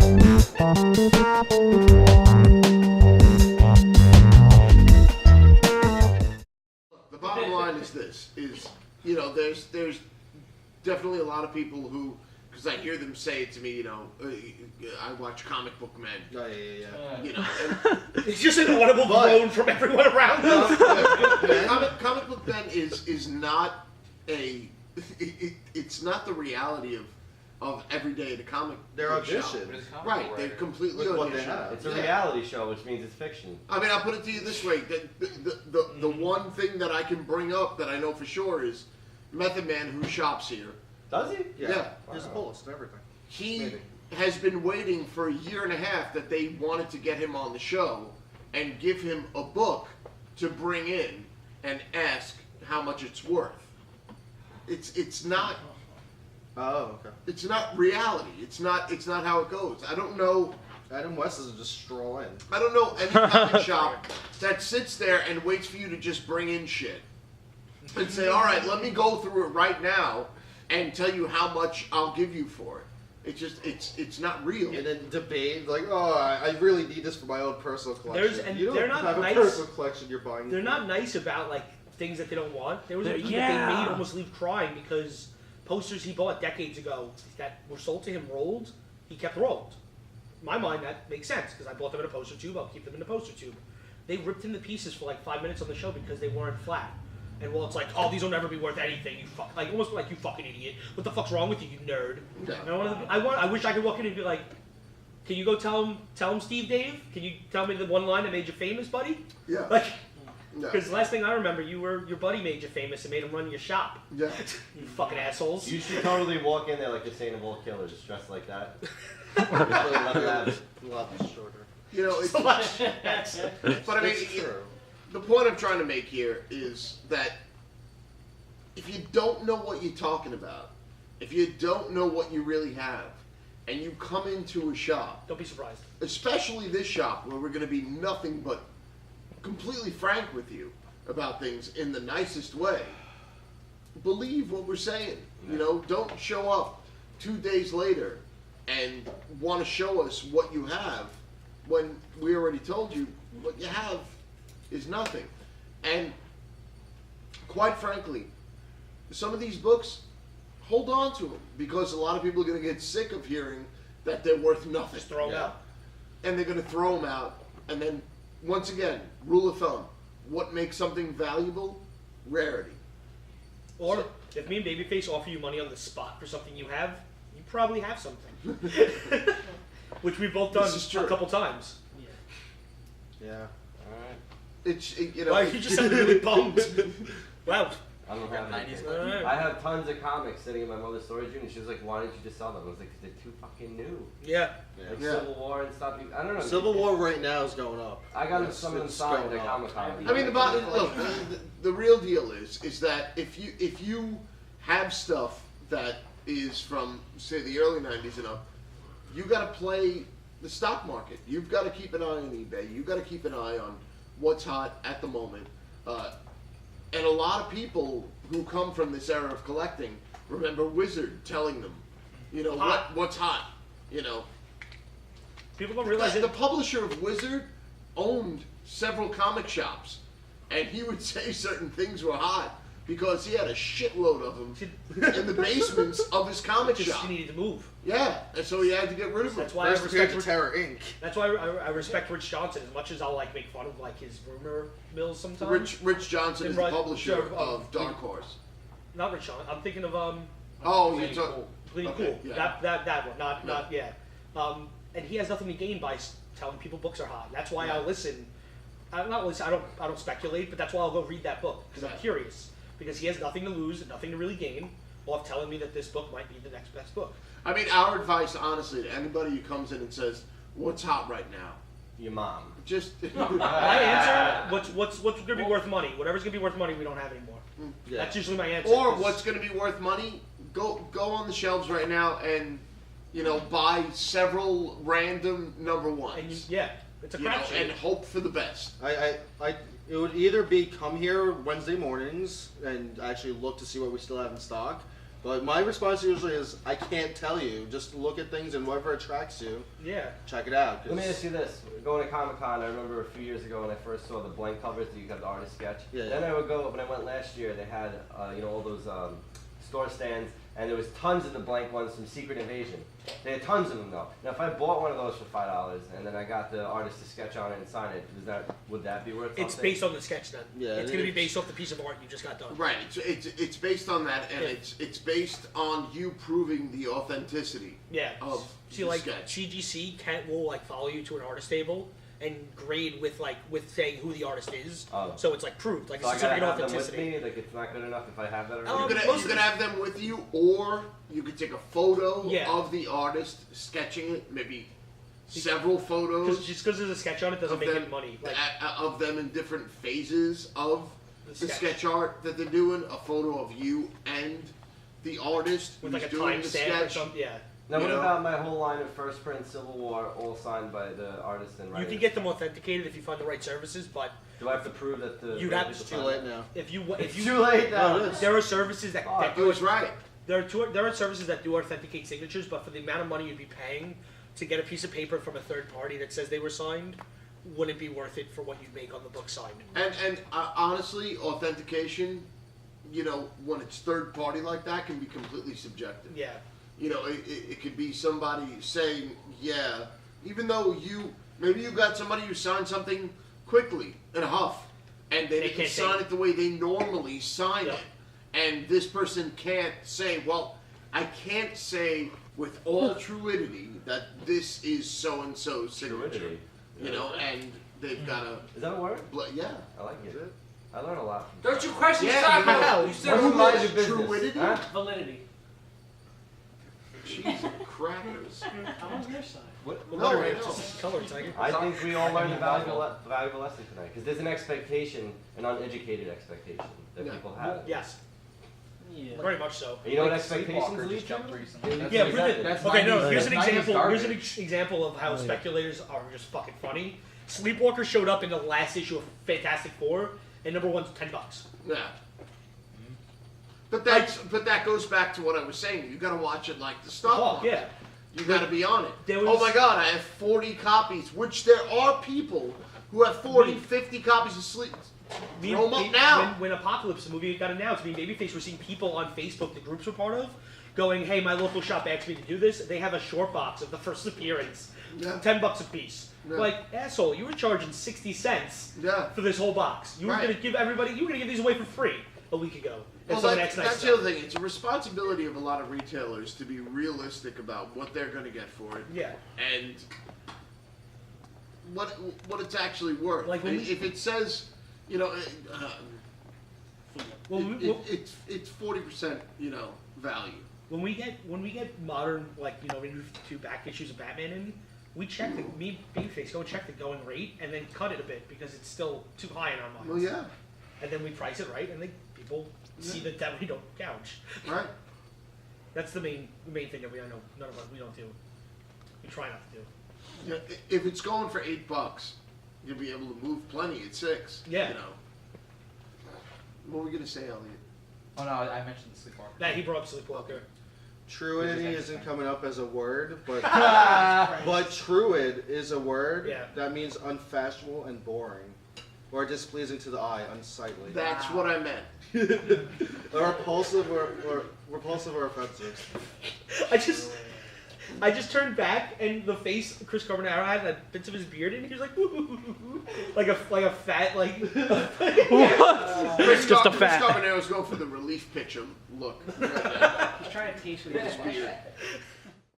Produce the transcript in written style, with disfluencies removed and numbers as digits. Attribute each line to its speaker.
Speaker 1: The bottom line is this: you know, there's definitely a lot of people who, because I hear them say it to me, you know, I watch Comic Book Men.
Speaker 2: Oh, yeah.
Speaker 1: You know,
Speaker 3: it's just an audible groan from everyone around us.
Speaker 1: Comic Book Men is not it's not the reality of every day at a comic.
Speaker 2: They're audition.
Speaker 1: Right, they're completely audition.
Speaker 4: It's a reality show, which means it's fiction.
Speaker 1: I mean, I'll put it to you this way: the one thing that I can bring up that I know for sure is Method Man, who shops here.
Speaker 4: Does he?
Speaker 1: Yeah.
Speaker 2: There's a poll list and everything.
Speaker 1: He has been waiting for a year and a half that they wanted to get him on the show and give him a book to bring in and ask how much it's worth. It's not.
Speaker 2: Oh, okay.
Speaker 1: It's not reality. It's not how it goes. I don't know.
Speaker 2: Adam West doesn't just stroll in.
Speaker 1: I don't know any comic shop that sits there and waits for you to just bring in shit and say, all right, let me go through it right now and tell you how much I'll give you for it. It's just, it's not real.
Speaker 2: And then debate, like, oh, I really need this for my own personal collection. You don't
Speaker 3: they're not
Speaker 2: have
Speaker 3: nice.
Speaker 2: a personal collection you're buying.
Speaker 3: They're not nice about like things that they don't want. There was a dude that they made almost leave crying because posters he bought decades ago that were sold to him rolled, he kept rolled. In my mind, that makes sense because I bought them in a poster tube. I'll keep them in the poster tube. They ripped him to pieces for like 5 minutes on the show because they weren't flat. And well, it's like, oh, these will never be worth anything. You fuck, like almost like you fucking idiot. What the fuck's wrong with you, you nerd?
Speaker 1: Yeah.
Speaker 3: I wish I could walk in and be like, can you go tell him, Steve Dave? Can you tell me the one line that made you famous, buddy?
Speaker 1: Yeah.
Speaker 3: Like, because the last thing I remember, your buddy made you famous and made him run your shop.
Speaker 1: Yeah.
Speaker 3: You fucking assholes.
Speaker 4: You should totally walk in there like Sustainable Killers, dressed like that.
Speaker 2: A lot shorter.
Speaker 1: You know, it's, but I mean,
Speaker 2: It's true.
Speaker 1: The point I'm trying to make here is that if you don't know what you're talking about, if you don't know what you really have, and you come into a shop,
Speaker 3: Don't be surprised.
Speaker 1: especially this shop where we're going to be nothing but completely frank with you about things in the nicest way, believe what we're saying. You know, don't show up 2 days later and want to show us what you have when we already told you what you have is nothing. And quite frankly, some of these books, hold on to them because a lot of people are going to get sick of hearing that they're worth nothing.
Speaker 3: Just throw them out.
Speaker 1: And they're going to throw them out. And then, once again, rule of thumb, what makes something valuable? Rarity.
Speaker 3: Or if me and Babyface offer you money on the spot for something you have, you probably have something. Which we've both done a couple times.
Speaker 2: Yeah.
Speaker 1: You know.
Speaker 3: Why you just sound really bummed? Wow.
Speaker 4: I don't have any.
Speaker 3: Alright.
Speaker 4: I have tons of comics sitting in my mother's storage unit. She was like, "Why didn't you just sell them?" I was like, "Cause they're too fucking new."
Speaker 3: Yeah.
Speaker 4: Like Civil War and stuff. I don't know.
Speaker 2: Civil War right now is going up.
Speaker 4: I got some of them signed at
Speaker 2: going
Speaker 4: Comic
Speaker 2: up.
Speaker 4: Con.
Speaker 1: I mean, the real deal is that if you have stuff that is from, say, the early 90s and up, you got to play the stock market. You've got to keep an eye on eBay. You've got to keep an eye on what's hot at the moment. And a lot of people who come from this era of collecting remember Wizard telling them, you know, what's hot. You know,
Speaker 3: People don't realize
Speaker 1: the publisher of Wizard owned several comic shops, and he would say certain things were hot because he had a shitload of them in the basements of his comic shop.
Speaker 3: He needed to move.
Speaker 1: Yeah, and so he had to get rid of them.
Speaker 3: That's why I respect
Speaker 2: Terror Inc.
Speaker 3: That's why I respect Rich Johnson as much as I'll like make fun of like his rumor mills sometimes.
Speaker 1: Rich Johnson is the publisher
Speaker 3: sure,
Speaker 1: of Dark Horse.
Speaker 3: Not Rich Johnson. I'm thinking of
Speaker 1: Oh,
Speaker 3: Pretty
Speaker 1: you're
Speaker 3: Cool.
Speaker 1: talking.
Speaker 3: Pretty
Speaker 1: Okay,
Speaker 3: Cool.
Speaker 1: yeah.
Speaker 3: That one. Not yeah. And he has nothing to gain by telling people books are hot. That's why I listen. I don't speculate, but that's why I'll go read that book because I'm curious. Because he has nothing to lose and nothing to really gain, while telling me that this book might be the next best book.
Speaker 1: I mean, our advice, honestly, to anybody who comes in and says, "What's hot right now?"
Speaker 4: Your mom.
Speaker 1: Just
Speaker 3: My answer: what's going to be worth money? Whatever's going to be worth money, we don't have anymore.
Speaker 2: Yeah.
Speaker 3: That's usually my answer.
Speaker 1: or what's going to be worth money? Go on the shelves right now and buy several random number ones.
Speaker 3: And it's a
Speaker 1: You know,
Speaker 3: crapshoot.
Speaker 1: and hope for the best.
Speaker 2: It would either be come here Wednesday mornings and actually look to see what we still have in stock, But my response usually is, I can't tell you. Just look at things and whatever attracts you, check it out.
Speaker 4: Let me ask you this. Going to Comic-Con, I remember a few years ago when I first saw the blank covers that you got the artist sketch. Then I would go, when I went last year, they had all those store stands, and there was tons of the blank ones from Secret Invasion. They had tons of them though. Now if I bought one of those for $5 and then I got the artist to sketch on it and sign it, would that be worth something?
Speaker 3: It's based on the sketch then.
Speaker 2: Yeah,
Speaker 3: it's going to be based off the piece of art you just got done.
Speaker 1: Right. It's based on that, and it's based on you proving the authenticity.
Speaker 3: Yeah.
Speaker 1: Of
Speaker 3: See,
Speaker 1: the
Speaker 3: like
Speaker 1: sketch.
Speaker 3: CGC will like follow you to an artist table and grade with saying who the artist is. So it's like proved, like
Speaker 4: so
Speaker 3: it's
Speaker 4: I gotta
Speaker 3: certificate
Speaker 4: have them with
Speaker 3: authenticity.
Speaker 4: me. Like it's not good enough if I have that already.
Speaker 1: You can have them with you, or you could take a photo of the artist sketching it, maybe several photos.
Speaker 3: Just because there's a sketch on it doesn't make it money. Like,
Speaker 1: of them in different phases of the sketch art that they're doing. A photo of you and the artist
Speaker 3: with
Speaker 1: who's
Speaker 3: like a
Speaker 1: doing the
Speaker 3: timestamp or
Speaker 1: sketch.
Speaker 3: something. Yeah.
Speaker 4: Now what about my whole line of first print Civil War, all signed by the artist and writer?
Speaker 3: You can get them authenticated if you find the right services, but
Speaker 4: do I have to prove that the?
Speaker 3: You'd have
Speaker 2: It's too late now.
Speaker 3: If you
Speaker 4: too late now.
Speaker 3: There are services that do it.
Speaker 1: Right.
Speaker 3: There are services that do authenticate signatures, but for the amount of money you'd be paying to get a piece of paper from a third party that says they were signed, wouldn't be worth it for what you make on the book signed.
Speaker 1: And honestly, authentication, when it's third party like that, can be completely subjective.
Speaker 3: Yeah.
Speaker 1: It could be somebody saying, yeah, even though maybe you got somebody who signed something quickly in a huff, and they didn't sign it the way they normally sign it. And this person can't say, well, I can't say with all truidity that this is so-and-so's signature. And they've got to...
Speaker 4: Is that a word?
Speaker 1: Yeah.
Speaker 4: I like it. I learn a lot.
Speaker 5: Don't you question
Speaker 1: Yeah,
Speaker 5: you said
Speaker 1: truidity?
Speaker 4: Huh?
Speaker 5: validity.
Speaker 1: Jesus crackers.
Speaker 5: I'm on your side.
Speaker 1: No, I know.
Speaker 3: Color, Tiger.
Speaker 4: I think we all learned a valuable lesson tonight because there's an expectation, an uneducated expectation that people have.
Speaker 3: Yes.
Speaker 5: Yeah.
Speaker 3: Very much so.
Speaker 4: And you know what expectations lead to?
Speaker 3: Yeah,
Speaker 5: That's
Speaker 3: here's an example.
Speaker 5: garbage.
Speaker 3: Here's an example of how speculators are just fucking funny. Sleepwalker showed up in the last issue of Fantastic Four, and number one's $10.
Speaker 1: Yeah. But that goes back to what I was saying. You got to watch it like the stock market.
Speaker 3: Yeah.
Speaker 1: You got to be on it.
Speaker 3: There was-
Speaker 1: Oh my God, I have 40 copies, which there are people who have 40, 50 copies of Sleep. Throw them up now.
Speaker 3: When Apocalypse, the movie got announced, Babyface were seeing people on Facebook, the groups we're part of, going, hey, my local shop asked me to do this. They have a short box of the first appearance.
Speaker 1: Yeah.
Speaker 3: $10 a piece.
Speaker 1: Yeah.
Speaker 3: Like, asshole, you were charging 60 cents
Speaker 1: Yeah.
Speaker 3: for this whole box. You were going to give these away for free a week ago.
Speaker 1: Well, that's the other thing. It's a responsibility of a lot of retailers to be realistic about what they're going to get for it.
Speaker 3: Yeah.
Speaker 1: And what it's actually worth.
Speaker 3: Like
Speaker 1: if it says, it's 40%, value.
Speaker 3: When we get modern, to back issues of Batman in, we check Babyface go and check the going rate and then cut it a bit because it's still too high in our minds.
Speaker 1: Well, yeah.
Speaker 3: And then we price it right, and people see that we don't gouge.
Speaker 1: Right.
Speaker 3: That's the main thing that we don't do. We try not to do.
Speaker 1: Yeah, if it's going for $8, you'll be able to move plenty at $6.
Speaker 3: Yeah.
Speaker 1: What were we gonna say, Elliot?
Speaker 5: Oh no, I mentioned the Sleepwalker.
Speaker 3: That he brought up Sleepwalker.
Speaker 2: Truidity isn't coming up as a word, but truid is a word that means unfashionable and boring, or displeasing to the eye, unsightly.
Speaker 1: That's what I meant.
Speaker 2: Or repulsive or offensive.
Speaker 3: I just turned back and the face Chris Carbonaro had bits of his beard in. He was like, like a fat
Speaker 1: Chris Carbonaro's going for the relief pitcher look. Right now.
Speaker 5: He's trying to taste with his beard.